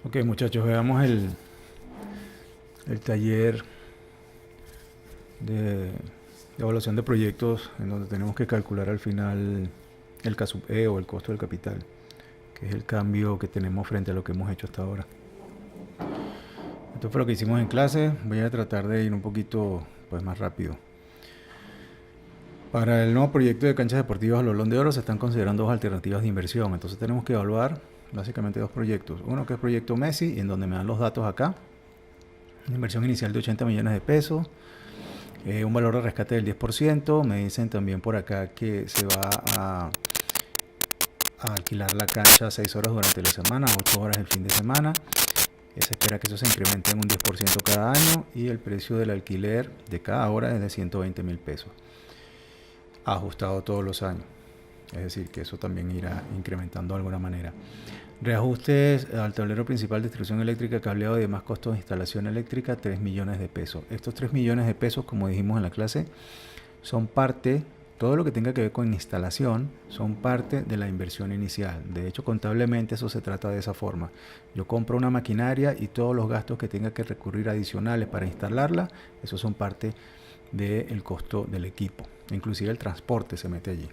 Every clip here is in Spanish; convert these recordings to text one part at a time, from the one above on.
Ok, muchachos, veamos el taller de evaluación de proyectos en donde tenemos que calcular al final el CASUP-E o el costo del capital, que es el cambio que tenemos frente a lo que hemos hecho hasta ahora. Esto fue lo que hicimos en clase. Voy a tratar de ir un poquito más rápido. Para el nuevo proyecto de canchas deportivas Lolón de Oro se están considerando dos alternativas de inversión. Entonces tenemos que evaluar básicamente dos proyectos. Uno que es proyecto Messi, en donde me dan los datos acá. Una inversión inicial de 80 millones de pesos. Un valor de rescate del 10%. Me dicen también por acá que se va a alquilar la cancha 6 horas durante la semana, 8 horas el fin de semana. Se espera que eso se incremente en un 10% cada año y el precio del alquiler de cada hora es de 120 mil pesos, ajustado todos los años. Es decir, que eso también irá incrementando de alguna manera. Reajustes al tablero principal de distribución eléctrica, cableado y demás costos de instalación eléctrica, 3 millones de pesos. Estos 3 millones de pesos, como dijimos en la clase, son parte, todo lo que tenga que ver con instalación, son parte de la inversión inicial. De hecho, contablemente eso se trata de esa forma. Yo compro una maquinaria y todos los gastos que tenga que recurrir adicionales para instalarla, esos son parte del costo del equipo. Inclusive el transporte se mete allí.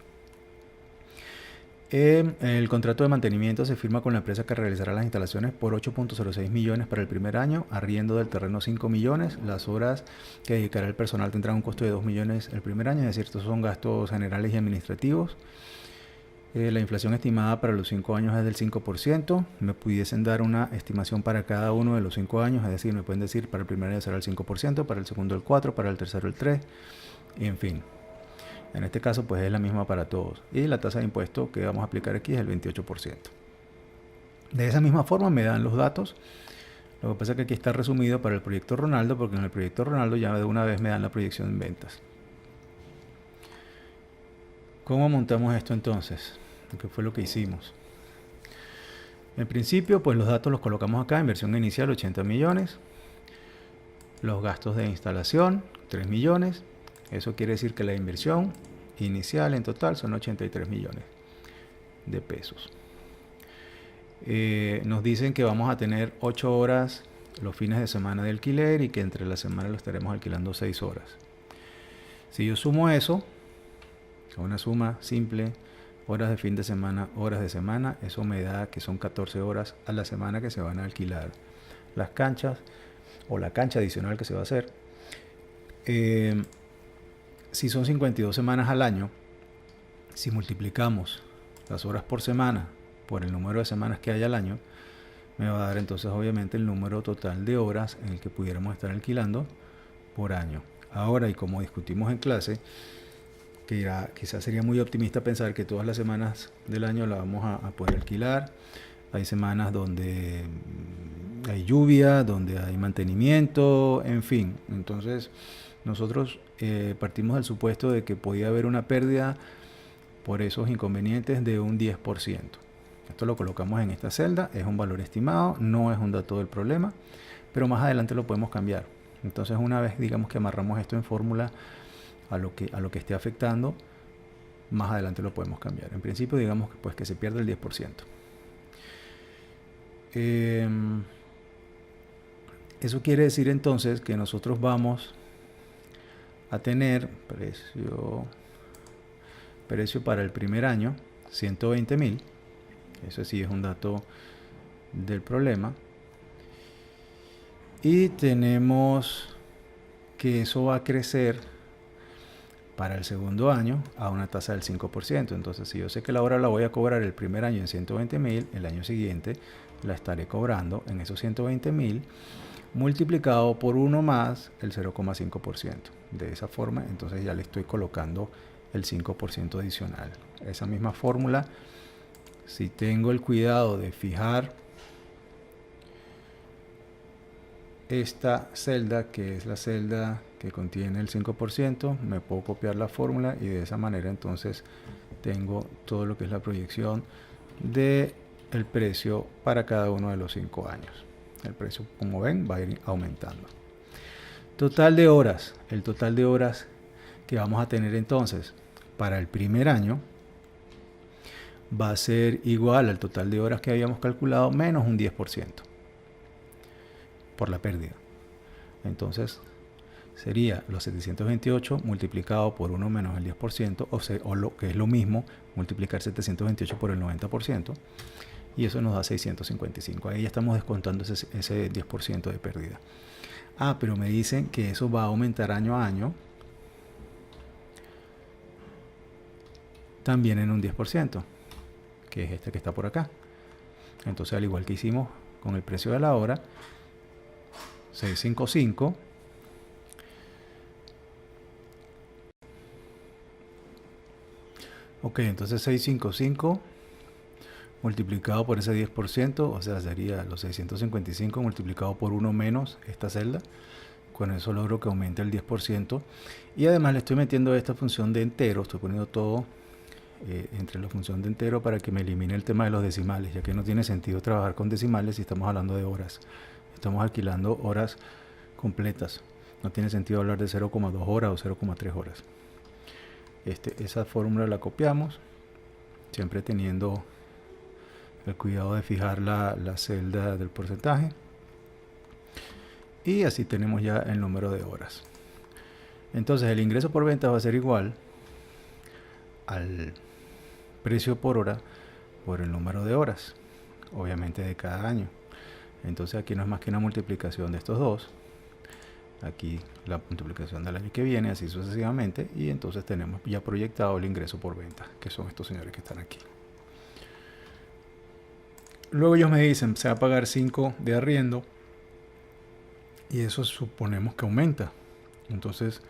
El contrato de mantenimiento se firma con la empresa que realizará las instalaciones por 8.06 millones para el primer año, arriendo del terreno 5 millones, las horas que dedicará el personal tendrán un costo de 2 millones el primer año, es decir, estos son gastos generales y administrativos. La inflación estimada para los 5 años es del 5%, me pudiesen dar una estimación para cada uno de los 5 años, es decir, me pueden decir para el primer año será el 5%, para el segundo el 4%, para el tercero el 3%, y en fin. En este caso pues es la misma para todos. Y la tasa de impuesto que vamos a aplicar aquí es el 28%. De esa misma forma me dan los datos. Lo que pasa es que aquí está resumido para el proyecto Ronaldo, porque en el proyecto Ronaldo ya de una vez me dan la proyección en ventas. ¿Cómo montamos esto entonces? ¿Qué fue lo que hicimos? En principio pues los datos los colocamos acá. Inversión inicial 80 millones. Los gastos de instalación 3 millones. Eso quiere decir que la inversión inicial en total son 83 millones de pesos. Nos dicen que vamos a tener 8 horas los fines de semana de alquiler y que entre la semana lo estaremos alquilando 6 horas. Si yo sumo eso, una suma simple, horas de fin de semana, horas de semana, eso me da que son 14 horas a la semana que se van a alquilar las canchas o la cancha adicional que se va a hacer. Si son 52 semanas al año, si multiplicamos las horas por semana por el número de semanas que hay al año, me va a dar entonces obviamente el número total de horas en el que pudiéramos estar alquilando por año. Ahora, y como discutimos en clase, que quizás sería muy optimista pensar que todas las semanas del año la vamos a poder alquilar. Hay semanas donde hay lluvia, donde hay mantenimiento, en fin. Entonces nosotros partimos del supuesto de que podía haber una pérdida por esos inconvenientes de un 10%. Esto lo colocamos en esta celda, es un valor estimado, no es un dato del problema, pero más adelante lo podemos cambiar. Entonces una vez digamos que amarramos esto en fórmula a lo que esté afectando, más adelante lo podemos cambiar. En principio digamos que se pierde el 10%. Eso quiere decir entonces que nosotros vamos a tener precio para el primer año 120 mil. Eso sí es un dato del problema. Y tenemos que eso va a crecer para el segundo año a una tasa del 5%. Entonces, si yo sé que la hora la voy a cobrar el primer año en 120 mil, el año siguiente la estaré cobrando en esos 120 mil multiplicado por 1 más el 0,5%. De esa forma, entonces ya le estoy colocando el 5% adicional. Esa misma fórmula, si tengo el cuidado de fijar esta celda, que es la celda que contiene el 5%, me puedo copiar la fórmula y de esa manera entonces tengo todo lo que es la proyección del precio para cada uno de los 5 años. El precio, como ven, va a ir aumentando. Total de horas. El total de horas que vamos a tener entonces para el primer año va a ser igual al total de horas que habíamos calculado menos un 10%. por la pérdida. Entonces sería los 728 multiplicado por 1 menos el 10%, o lo que es lo mismo, multiplicar 728 por el 90%, y eso nos da 655. Ahí ya estamos descontando ese 10% de pérdida. Pero me dicen que eso va a aumentar año a año, también en un 10%, que es este que está por acá. Entonces, al igual que hicimos con el precio de la hora, 655 ok, entonces 655 multiplicado por ese 10%, o sea, sería los 655 multiplicado por 1 menos esta celda. Con eso logro que aumente el 10%. Y además le estoy metiendo esta función de entero, estoy poniendo todo entre la función de entero para que me elimine el tema de los decimales, ya que no tiene sentido trabajar con decimales si estamos hablando de horas. Estamos alquilando horas completas. No tiene sentido hablar de 0,2 horas o 0,3 horas. Esa fórmula la copiamos, siempre teniendo el cuidado de fijar la celda del porcentaje. Y así tenemos ya el número de horas. Entonces el ingreso por venta va a ser igual al precio por hora por el número de horas, obviamente de cada año. Entonces aquí no es más que una multiplicación de estos dos. Aquí la multiplicación del año que viene, así sucesivamente. Y entonces tenemos ya proyectado el ingreso por venta, que son estos señores que están aquí. Luego ellos me dicen, se va a pagar 5 de arriendo. Y eso suponemos que aumenta. Entonces,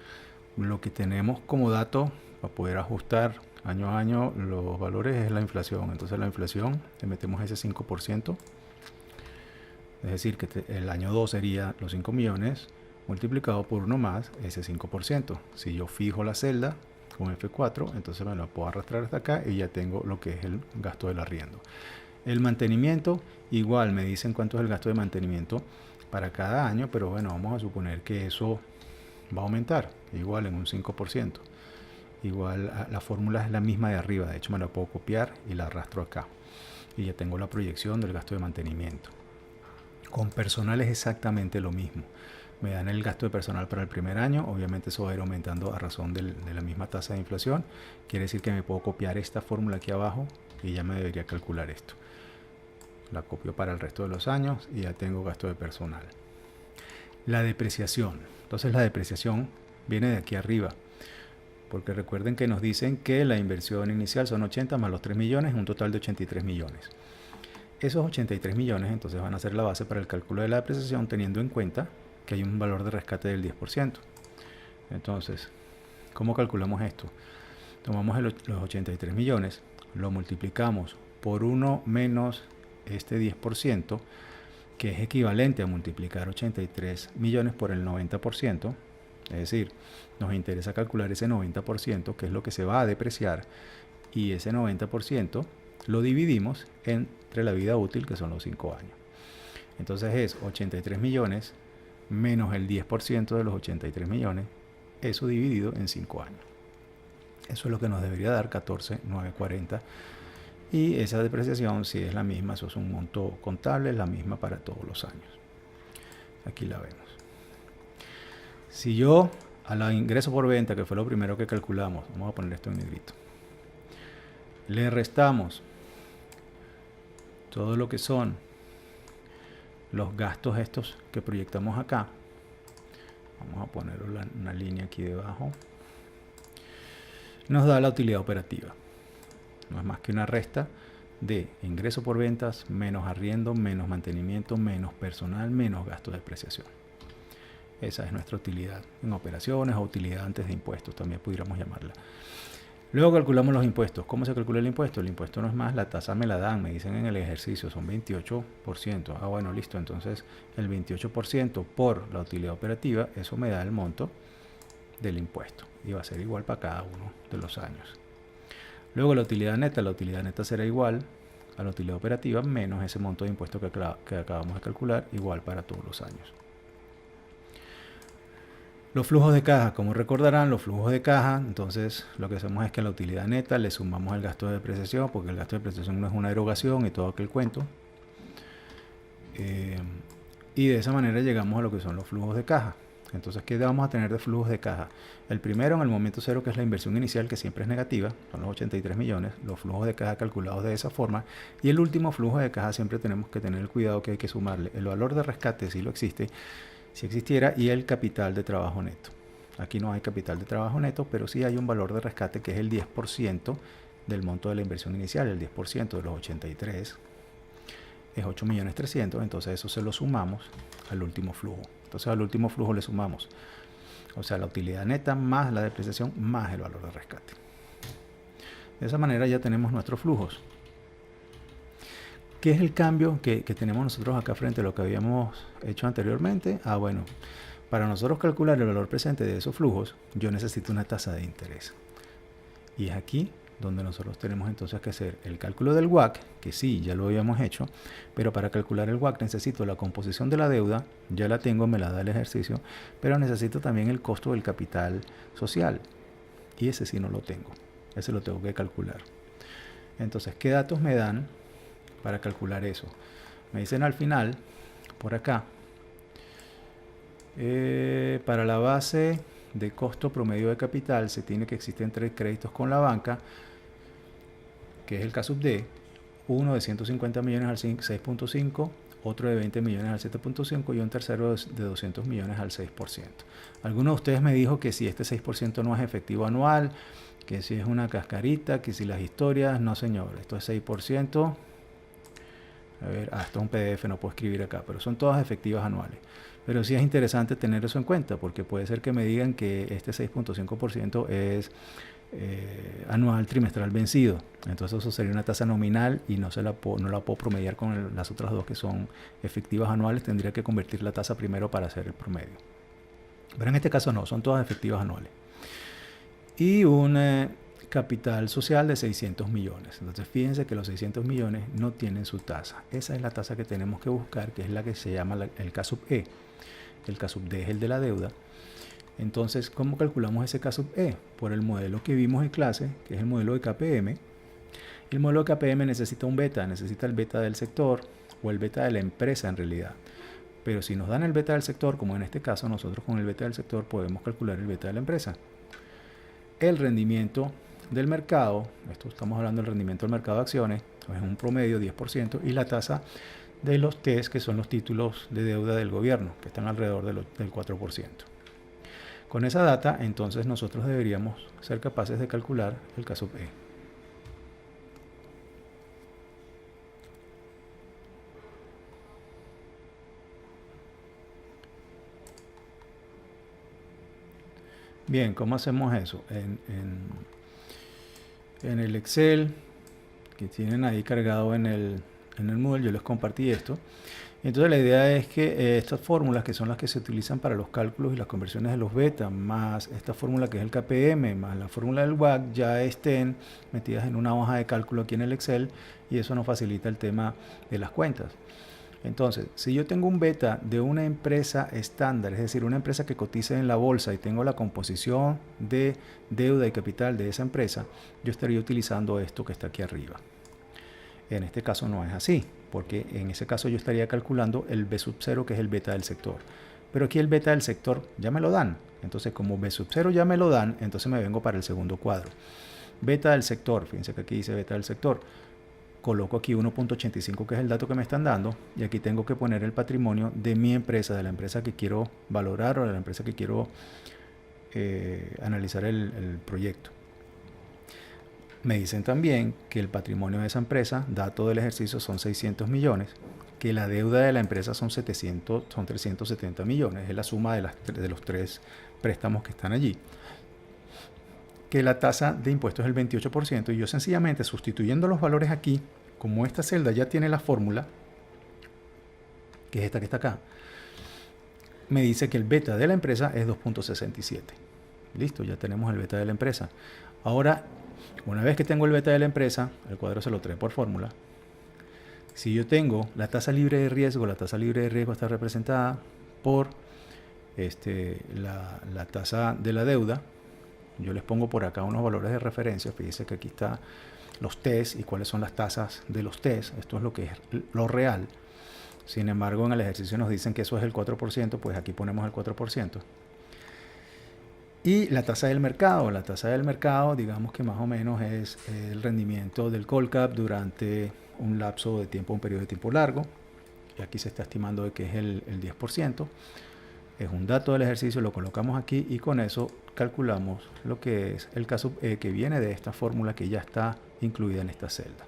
lo que tenemos como dato para poder ajustar año a año los valores es la inflación. Entonces, la inflación le metemos ese 5%. Es decir, que el año 2 sería los 5 millones multiplicado por 1 más ese 5%. Si yo fijo la celda con F4, entonces me lo puedo arrastrar hasta acá y ya tengo lo que es el gasto del arriendo. El mantenimiento, igual me dicen cuánto es el gasto de mantenimiento para cada año, pero bueno, vamos a suponer que eso va a aumentar, igual en un 5%. Igual la fórmula es la misma de arriba, de hecho me la puedo copiar y la arrastro acá. Y ya tengo la proyección del gasto de mantenimiento. Con personal es exactamente lo mismo. Me dan el gasto de personal para el primer año, obviamente eso va a ir aumentando a razón de la misma tasa de inflación. Quiere decir que me puedo copiar esta fórmula aquí abajo y ya me debería calcular esto. La copio para el resto de los años y ya tengo gasto de personal. La depreciación. Entonces la depreciación viene de aquí arriba. Porque recuerden que nos dicen que la inversión inicial son 80 más los 3 millones, un total de 83 millones. Esos 83 millones entonces van a ser la base para el cálculo de la depreciación, teniendo en cuenta que hay un valor de rescate del 10%. Entonces, ¿cómo calculamos esto? Tomamos los 83 millones, lo multiplicamos por 1 menos este 10%, que es equivalente a multiplicar 83 millones por el 90%, es decir, nos interesa calcular ese 90%, que es lo que se va a depreciar, y ese 90% lo dividimos entre la vida útil, que son los 5 años. Entonces es 83 millones menos el 10% de los 83 millones, eso dividido en 5 años. Eso es lo que nos debería dar 14,940. Y esa depreciación, si es la misma, eso es un monto contable, es la misma para todos los años. Aquí la vemos. Si yo a la ingreso por venta, que fue lo primero que calculamos, vamos a poner esto en negrito, le restamos todo lo que son los gastos estos que proyectamos acá, vamos a poner una línea aquí debajo, nos da la utilidad operativa. No es más que una resta de ingreso por ventas, menos arriendo, menos mantenimiento, menos personal, menos gastos de depreciación. Esa es nuestra utilidad en operaciones o utilidad antes de impuestos, también pudiéramos llamarla. Luego calculamos los impuestos. ¿Cómo se calcula el impuesto? El impuesto no es más, la tasa me la dan, me dicen en el ejercicio, son 28%. Bueno, listo, entonces el 28% por la utilidad operativa, eso me da el monto del impuesto y va a ser igual para cada uno de los años. Luego la utilidad neta será igual a la utilidad operativa menos ese monto de impuesto que acabamos de calcular, igual para todos los años. Los flujos de caja, como recordarán, los flujos de caja, entonces lo que hacemos es que a la utilidad neta le sumamos el gasto de depreciación, porque el gasto de depreciación no es una erogación y todo aquel cuento. Y de esa manera llegamos a lo que son los flujos de caja. Entonces, ¿qué vamos a tener de flujos de caja? El primero en el momento cero, que es la inversión inicial, que siempre es negativa, son los 83 millones, los flujos de caja calculados de esa forma. Y el último flujo de caja siempre tenemos que tener el cuidado que hay que sumarle el valor de rescate, si lo existe, si existiera, y el capital de trabajo neto. Aquí no hay capital de trabajo neto, pero sí hay un valor de rescate que es el 10% del monto de la inversión inicial. El 10% de los 83 es 8.300.000, entonces eso se lo sumamos al último flujo. Entonces al último flujo le sumamos, o sea, la utilidad neta más la depreciación más el valor de rescate. De esa manera ya tenemos nuestros flujos. ¿Qué es el cambio que tenemos nosotros acá frente a lo que habíamos hecho anteriormente? Bueno, para nosotros calcular el valor presente de esos flujos, yo necesito una tasa de interés. Y es aquí donde nosotros tenemos entonces que hacer el cálculo del WACC, que sí, ya lo habíamos hecho, pero para calcular el WACC necesito la composición de la deuda, ya la tengo, me la da el ejercicio, pero necesito también el costo del capital social, y ese sí no lo tengo, ese lo tengo que calcular. Entonces, ¿qué datos me dan para calcular eso? Me dicen al final, por acá, para la base de costo promedio de capital se tiene que existen 3 créditos con la banca, que es el caso D, uno de 150 millones al 6.5, otro de 20 millones al 7.5 y un tercero de 200 millones al 6%. Algunos de ustedes me dijo que si este 6% no es efectivo anual, que si es una cascarita, que si las historias, no señor, esto es 6%. A ver, esto es un PDF, no puedo escribir acá, pero son todas efectivas anuales. Pero sí es interesante tener eso en cuenta, porque puede ser que me digan que este 6.5% es anual trimestral vencido. Entonces eso sería una tasa nominal y no la puedo promediar con las otras dos que son efectivas anuales. Tendría que convertir la tasa primero para hacer el promedio. Pero en este caso no, son todas efectivas anuales. Y un capital social de 600 millones. Entonces fíjense que los 600 millones no tienen su tasa. Esa es la tasa que tenemos que buscar, que es la que se llama el K-sub-E. El K-sub-D es el de la deuda. Entonces, ¿cómo calculamos ese K-sub-E? Por el modelo que vimos en clase, que es el modelo de KPM. El modelo de KPM necesita un beta, necesita el beta del sector o el beta de la empresa en realidad. Pero si nos dan el beta del sector, como en este caso, nosotros con el beta del sector podemos calcular el beta de la empresa. El rendimiento del mercado, esto estamos hablando del rendimiento del mercado de acciones, es un promedio 10%, y la tasa de los TES, que son los títulos de deuda del gobierno, que están alrededor del 4%. Con esa data, entonces nosotros deberíamos ser capaces de calcular el K-sub-E. Bien, ¿cómo hacemos eso? En el Excel, que tienen ahí cargado en el Moodle, yo les compartí esto. Entonces la idea es que estas fórmulas, que son las que se utilizan para los cálculos y las conversiones de los beta, más esta fórmula que es el KPM, más la fórmula del WACC, ya estén metidas en una hoja de cálculo aquí en el Excel, y eso nos facilita el tema de las cuentas. Entonces, si yo tengo un beta de una empresa estándar, es decir, una empresa que cotiza en la bolsa, y tengo la composición de deuda y capital de esa empresa, yo estaría utilizando esto que está aquí arriba. En este caso no es así, porque en ese caso yo estaría calculando el B sub 0, que es el beta del sector. Pero aquí el beta del sector ya me lo dan. Entonces, como B sub 0 ya me lo dan, entonces me vengo para el segundo cuadro. Beta del sector, fíjense que aquí dice beta del sector. Coloco aquí 1.85, que es el dato que me están dando, y aquí tengo que poner el patrimonio de mi empresa, de la empresa que quiero valorar o de la empresa que quiero analizar el proyecto. Me dicen también que el patrimonio de esa empresa, dato del ejercicio, son 600 millones, que la deuda de la empresa son 370 millones, es la suma de los 3 préstamos que están allí, que la tasa de impuestos es el 28%, y yo sencillamente sustituyendo los valores aquí, como esta celda ya tiene la fórmula, que es esta que está acá, me dice que el beta de la empresa es 2.67. Listo, ya tenemos el beta de la empresa. Ahora, una vez que tengo el beta de la empresa, el cuadro se lo trae por fórmula. Si yo tengo la tasa libre de riesgo, la tasa libre de riesgo está representada por la tasa de la deuda. Yo les pongo por acá unos valores de referencia. Fíjense que aquí está los TES y cuáles son las tasas de los TES. Esto es lo que es lo real. Sin embargo, en el ejercicio nos dicen que eso es el 4%, pues aquí ponemos el 4%. Y la tasa del mercado. La tasa del mercado, digamos que más o menos es el rendimiento del Colcap durante un lapso de tiempo, un periodo de tiempo largo. Y aquí se está estimando de que es el 10%. Es un dato del ejercicio, lo colocamos aquí y con eso calculamos lo que es el caso que viene de esta fórmula que ya está incluida en esta celda.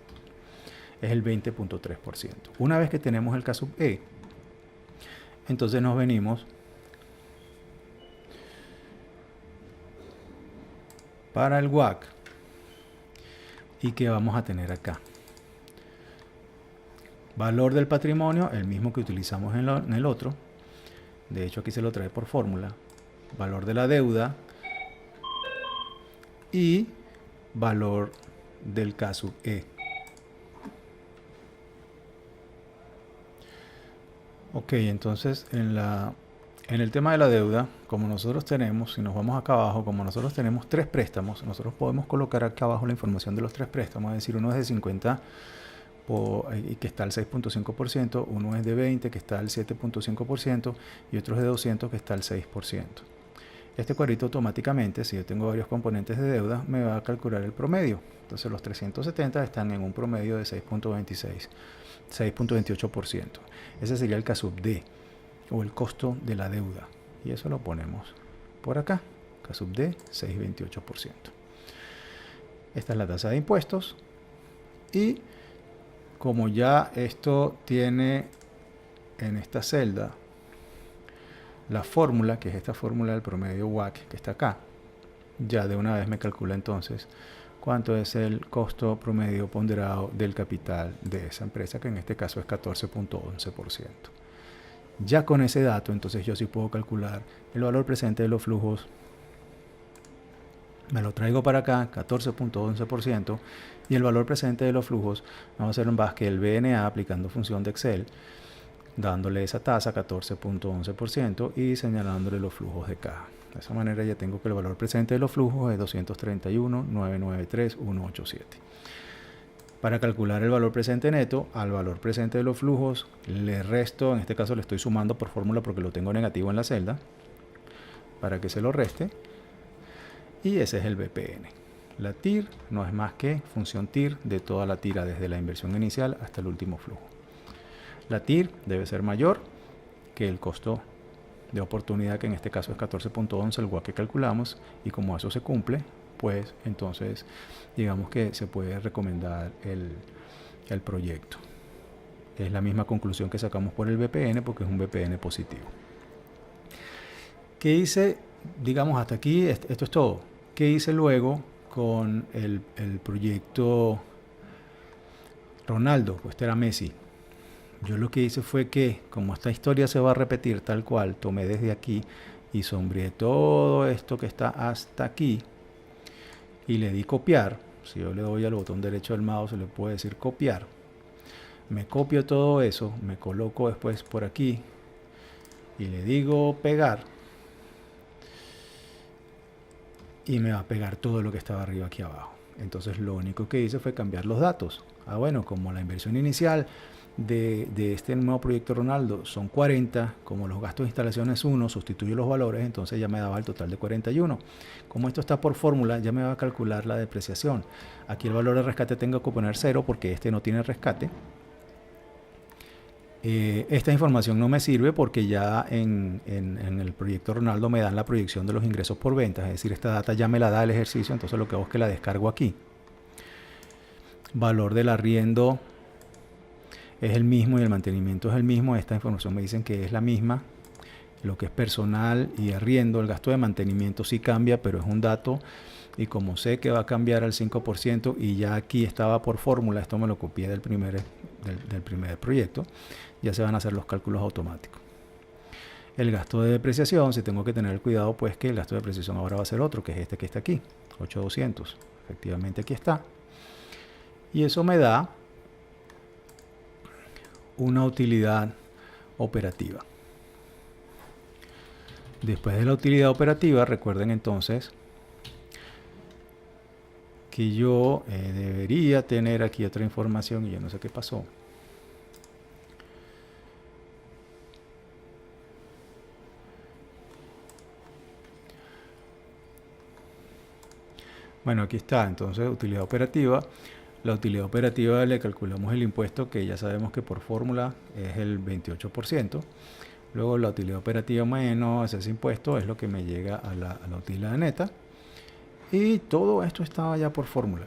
Es el 20.3%. Una vez que tenemos el caso E, entonces nos venimos para el WACC y que vamos a tener acá. Valor del patrimonio, el mismo que utilizamos en el otro. De hecho, aquí se lo trae por fórmula. Valor de la deuda y valor del caso E. Ok, entonces en el tema de la deuda, como nosotros tenemos, si nos vamos acá abajo, como nosotros tenemos 3 préstamos, nosotros podemos colocar acá abajo la información de los 3 préstamos, es decir, uno es de 50 y que está al 6.5%, uno es de 20 que está al 7.5% y otro es de 200 que está al 6%. Este cuadrito automáticamente, si yo tengo varios componentes de deuda, me va a calcular el promedio. Entonces los 370 están en un promedio de 6.26, 6.28%. Ese sería el CASUB D, o el costo de la deuda. Y eso lo ponemos por acá, CASUB D, 6.28%. Esta es la tasa de impuestos. Y como ya esto tiene en esta celda la fórmula, que es esta fórmula del promedio WACC que está acá, ya de una vez me calcula entonces cuánto es el costo promedio ponderado del capital de esa empresa, que en este caso es 14.11%. Ya con ese dato, entonces yo sí puedo calcular el valor presente de los flujos. Me lo traigo para acá, 14.11%, y el valor presente de los flujos vamos a hacer en base el BNA aplicando función de Excel, dándole esa tasa 14.11% y señalándole los flujos de caja. De esa manera ya tengo que el valor presente de los flujos es 231.993.187. Para calcular el valor presente neto, al valor presente de los flujos le resto, en este caso le estoy sumando por fórmula porque lo tengo negativo en la celda, para que se lo reste, y ese es el BPN. La TIR no es más que función TIR de toda la tira desde la inversión inicial hasta el último flujo. La TIR debe ser mayor que el costo de oportunidad, que en este caso es 14.11, el WACC que calculamos, y como eso se cumple, pues entonces digamos que se puede recomendar el proyecto. Es la misma conclusión que sacamos por el BPN, porque es un BPN positivo. ¿Qué hice? Digamos hasta aquí, esto es todo. ¿Qué hice luego con el proyecto Ronaldo? Pues este era Messi. Yo lo que hice fue que, como esta historia se va a repetir tal cual, tomé desde aquí y sombreé todo esto que está hasta aquí y le di copiar. Si yo le doy al botón derecho del mouse, le puedo decir copiar. Me copio todo eso, me coloco después por aquí y le digo pegar. Y me va a pegar todo lo que estaba arriba aquí abajo. Entonces lo único que hice fue cambiar los datos. Bueno, como la inversión inicial de este nuevo proyecto Ronaldo son 40, como los gastos de instalación es 1, sustituyo los valores, entonces ya me daba el total de 41. Como esto está por fórmula, ya me va a calcular la depreciación. Aquí el valor de rescate tengo que poner 0 porque este no tiene rescate. Esta información no me sirve porque ya en el proyecto Ronaldo me dan la proyección de los ingresos por ventas, es decir, esta data ya me la da el ejercicio, entonces lo que hago es que la descargo aquí. Valor del arriendo es el mismo y el mantenimiento es el mismo. Esta información me dicen que es la misma. Lo que es personal y arriendo, el gasto de mantenimiento sí cambia, pero es un dato, y como sé que va a cambiar al 5% y ya aquí estaba por fórmula, esto me lo copié del primer proyecto, ya se van a hacer los cálculos automáticos. El gasto de depreciación, si tengo que tener cuidado, pues que el gasto de depreciación ahora va a ser otro, que es este que está aquí, 8.200. Efectivamente aquí está. Y eso me da una utilidad operativa. Después de la utilidad operativa, recuerden entonces que yo debería tener aquí otra información y yo no sé qué pasó. Bueno, aquí está, entonces utilidad operativa. La utilidad operativa le calculamos el impuesto que ya sabemos que por fórmula es el 28%. Luego la utilidad operativa menos ese impuesto es lo que me llega a la utilidad neta. Y todo esto estaba ya por fórmula.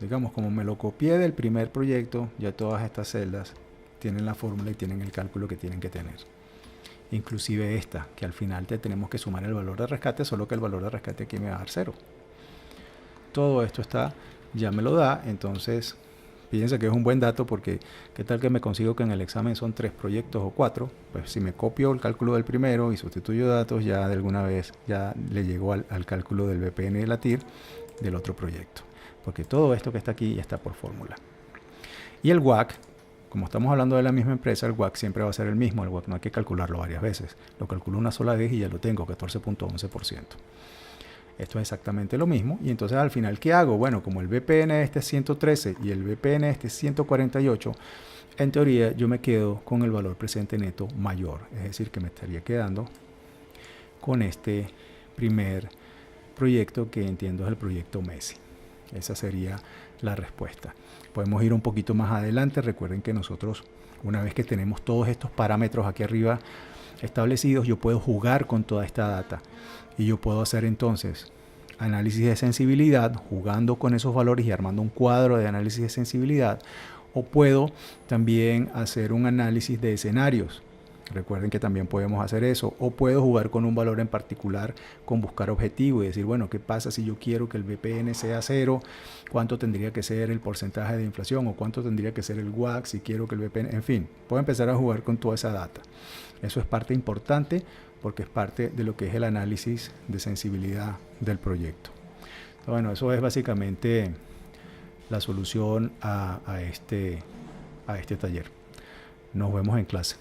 Digamos, como me lo copié del primer proyecto, ya todas estas celdas tienen la fórmula y tienen el cálculo que tienen que tener. Inclusive esta, que al final te tenemos que sumar el valor de rescate, solo que el valor de rescate aquí me va a dar 0. Todo esto está, ya me lo da, entonces fíjense que es un buen dato porque qué tal que me consigo que en el examen son 3 proyectos o 4, pues si me copio el cálculo del primero y sustituyo datos, ya de alguna vez ya le llegó al cálculo del BPN de la TIR del otro proyecto, porque todo esto que está aquí ya está por fórmula. Y el WACC, como estamos hablando de la misma empresa, el WACC siempre va a ser el mismo. El WACC no hay que calcularlo varias veces, lo calculo una sola vez y ya lo tengo, 14.11%. Esto es exactamente lo mismo. Y entonces al final, ¿qué hago? Bueno, como el BPN este es 113 y el BPN este es 148, en teoría yo me quedo con el valor presente neto mayor. Es decir, que me estaría quedando con este primer proyecto que entiendo es el proyecto Messi. Esa sería la respuesta. Podemos ir un poquito más adelante. Recuerden que nosotros, una vez que tenemos todos estos parámetros aquí arriba establecidos, yo puedo jugar con toda esta data y yo puedo hacer entonces análisis de sensibilidad jugando con esos valores y armando un cuadro de análisis de sensibilidad, o puedo también hacer un análisis de escenarios. Recuerden que también podemos hacer eso, o puedo jugar con un valor en particular con buscar objetivo y decir, bueno, ¿qué pasa si yo quiero que el BPN sea 0? ¿Cuánto tendría que ser el porcentaje de inflación? ¿O cuánto tendría que ser el WACC si quiero que el BPN? En fin, puedo empezar a jugar con toda esa data. Eso es parte importante porque es parte de lo que es el análisis de sensibilidad del proyecto. Entonces, bueno, eso es básicamente la solución a este taller. Nos vemos en clase.